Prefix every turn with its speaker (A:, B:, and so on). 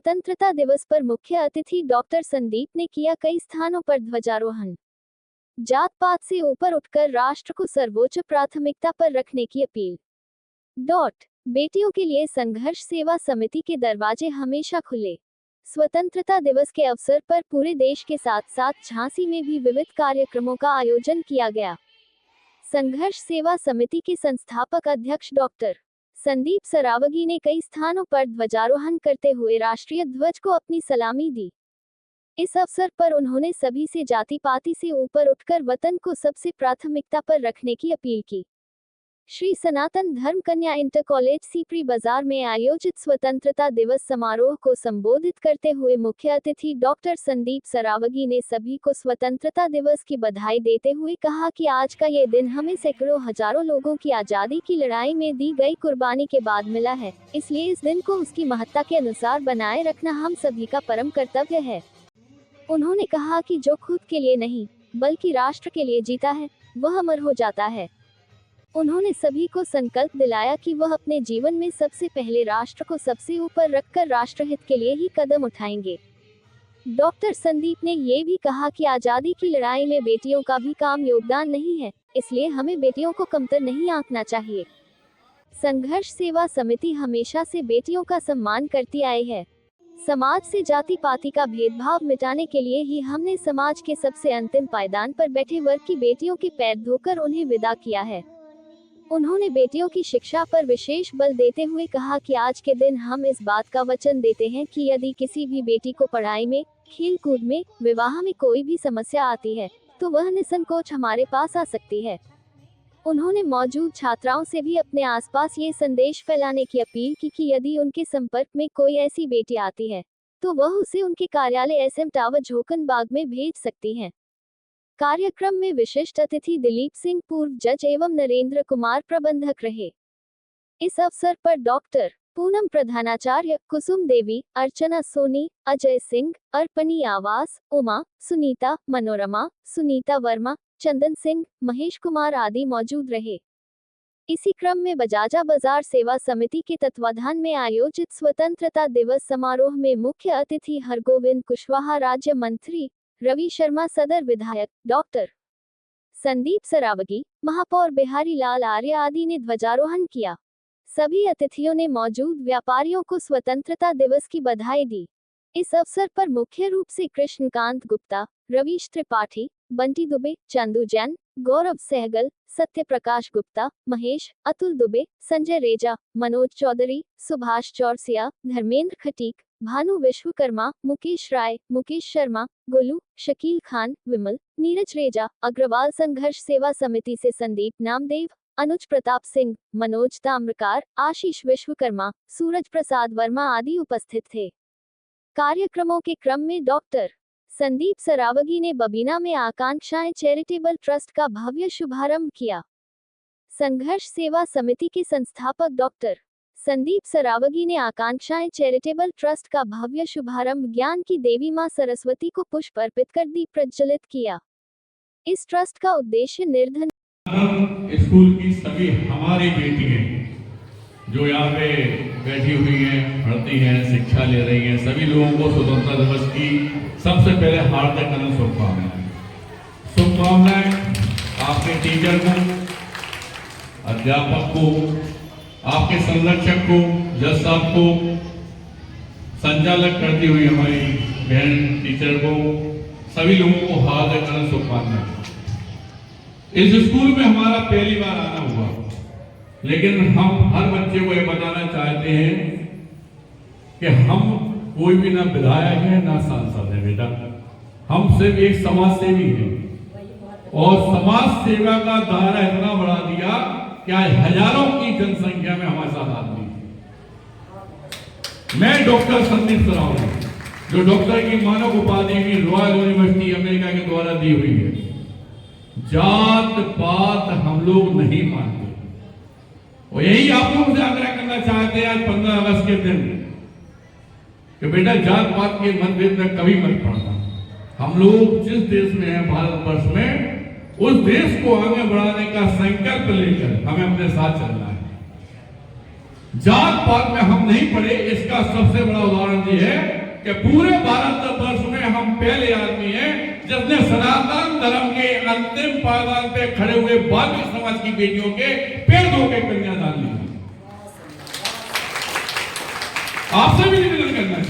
A: स्वतंत्रता दिवस पर मुख्य अतिथि डॉक्टर संदीप ने किया कई स्थानों पर ध्वजारोहण। जात पात से ऊपर उठकर राष्ट्र को सर्वोच्च प्राथमिकता पर रखने की अपील। बेटियों के लिए संघर्ष सेवा समिति के दरवाजे हमेशा खुले। स्वतंत्रता दिवस के अवसर पर पूरे देश के साथ साथ झांसी में भी विविध कार्यक्रमों का आयोजन किया गया। संघर्ष सेवा समिति के संस्थापक अध्यक्ष डॉक्टर संदीप सरावगी ने कई स्थानों पर ध्वजारोहण करते हुए राष्ट्रीय ध्वज को अपनी सलामी दी। इस अवसर पर उन्होंने सभी से जाति पाति से ऊपर उठकर वतन को सबसे प्राथमिकता पर रखने की अपील की। श्री सनातन धर्म कन्या इंटर कॉलेज सीपरी बाजार में आयोजित स्वतंत्रता दिवस समारोह को संबोधित करते हुए मुख्य अतिथि डॉक्टर संदीप सरावगी ने सभी को स्वतंत्रता दिवस की बधाई देते हुए कहा कि आज का ये दिन हमें सैकड़ों हजारों लोगों की आजादी की लड़ाई में दी गई कुर्बानी के बाद मिला है, इसलिए इस दिन को उसकी महत्ता के अनुसार बनाए रखना हम सभी का परम कर्तव्य है। उन्होंने कहा कि जो खुद के लिए नहीं बल्कि राष्ट्र के लिए जीता है वह अमर हो जाता है। उन्होंने सभी को संकल्प दिलाया कि वह अपने जीवन में सबसे पहले राष्ट्र को सबसे ऊपर रखकर राष्ट्रहित के लिए ही कदम उठाएंगे। डॉक्टर संदीप ने ये भी कहा कि आजादी की लड़ाई में बेटियों का भी काम योगदान नहीं है, इसलिए हमें बेटियों को कमतर नहीं आंकना चाहिए। संघर्ष सेवा समिति हमेशा से बेटियों का सम्मान करती आई है। समाज से जाति पाति का भेदभाव मिटाने के लिए ही हमने समाज के सबसे अंतिम पायदान पर बैठे वर्ग की बेटियों के पैर धोकर उन्हें विदा किया है। उन्होंने बेटियों की शिक्षा पर विशेष बल देते हुए कहा कि आज के दिन हम इस बात का वचन देते हैं कि यदि किसी भी बेटी को पढ़ाई में, खेल कूद में, विवाह में कोई भी समस्या आती है तो वह निसंकोच हमारे पास आ सकती है। उन्होंने मौजूद छात्राओं से भी अपने आसपास ये संदेश फैलाने की अपील की कि यदि उनके संपर्क में कोई ऐसी बेटी आती है तो वह उसे उनके कार्यालय SM टावर झोकनबाग में भेज सकती हैं। कार्यक्रम में विशिष्ट अतिथि दिलीप सिंह पूर्व जज एवं नरेंद्र कुमार प्रबंधक रहे। इस अवसर पर डॉक्टर पूनम प्रधानाचार्य, कुसुम देवी, अर्चना सोनी, अजय सिंह, अर्पणी आवास, उमा, सुनीता, मनोरमा, सुनीता वर्मा, चंदन सिंह, महेश कुमार आदि मौजूद रहे। इसी क्रम में बजाजा बाजार सेवा समिति के तत्वाधान में आयोजित स्वतंत्रता दिवस समारोह में मुख्य अतिथि हरगोविंद कुशवाहा, राज्य मंत्री रवि शर्मा, सदर विधायक डॉक्टर संदीप सरावगी, महापौर बिहारी लाल आर्य आदि ने ध्वजारोहण किया। सभी अतिथियों ने मौजूद व्यापारियों को स्वतंत्रता दिवस की बधाई दी। इस अवसर पर मुख्य रूप से कृष्णकांत गुप्ता, रवीश त्रिपाठी, बंटी दुबे, चंदू जैन, गौरव सहगल, सत्य प्रकाश गुप्ता, महेश, अतुल दुबे, संजय रेजा, मनोज चौधरी, सुभाष चौरसिया, धर्मेंद्र खटीक, भानु विश्वकर्मा, मुकेश राय, मुकेश शर्मा, गोलू, शकील खान, विमल, नीरज रेजा, अग्रवाल, संघर्ष सेवा समिति से संदीप नामदेव, अनुज प्रताप सिंह, मनोज ताम्रकार, आशीष विश्वकर्मा, सूरज प्रसाद वर्मा आदि उपस्थित थे। कार्यक्रमों के क्रम में डॉक्टर संदीप सरावगी ने बबीना में आकांक्षाएं चैरिटेबल ट्रस्ट का भव्य शुभारंभ किया। संघर्ष सेवा समिति के संस्थापक डॉक्टर संदीप सरावगी ने आकांक्षाएं चैरिटेबल ट्रस्ट का भव्य शुभारंभ ज्ञान की देवी मां सरस्वती को पुष्प अर्पित कर दीप प्रज्वलित किया। इस ट्रस्ट का उद्देश्य निर्धन
B: स्कूल की सभी हमारी बेटियां जो यहाँ पे बैठी हुई हैं, पढ़ती हैं, शिक्षा ले रही हैं, सभी लोगों को स्वतंत्रता दिवस की सबसे पहले हार्दिक शुभकामनाएं। आपके टीचर को, अध्यापक को, आपके संरक्षक को, जज साहब को, संचालक करती हुई हमारी बहन टीचर को, सभी लोगों को हार्दिक शुभकामनाएं। इस स्कूल में हमारा पहली बार आना हुआ, लेकिन हम हर बच्चे को ये बताना चाहते हैं कि हम कोई भी ना विधायक है ना सांसद है बेटा, हम सिर्फ एक समाज सेवी हैं। और समाज सेवा का दायरा इतना बढ़ा दिया कि आज हजारों की जनसंख्या में हमारे साथ आदमी है। मैं डॉक्टर संदीप सरावगी, जो डॉक्टर की मानव उपाधि भी रॉयल यूनिवर्सिटी अमेरिका के द्वारा दी हुई है, जात पात हम लोग नहीं मानते। और यही आप लोगों से आग्रह करना चाहते हैं आज 15 अगस्त के दिन कि बेटा जात पात के मतभेद में कभी मत पड़ना। हम लोग जिस देश में हैं, भारतवर्ष में, उस देश को आगे बढ़ाने का संकल्प लेकर हमें अपने साथ चलना है। जात पात में हम नहीं पड़े, इसका सबसे बड़ा उदाहरण ये है कि पूरे भारतवर्ष में हम पहले आदमी हैं जिसने सनातन धर्म के अंतिम पायदान पे खड़े हुए बाकी समाज की बेटियों के पैर धो के कन्यादान लिया। आपसे भी निवेदन करना है।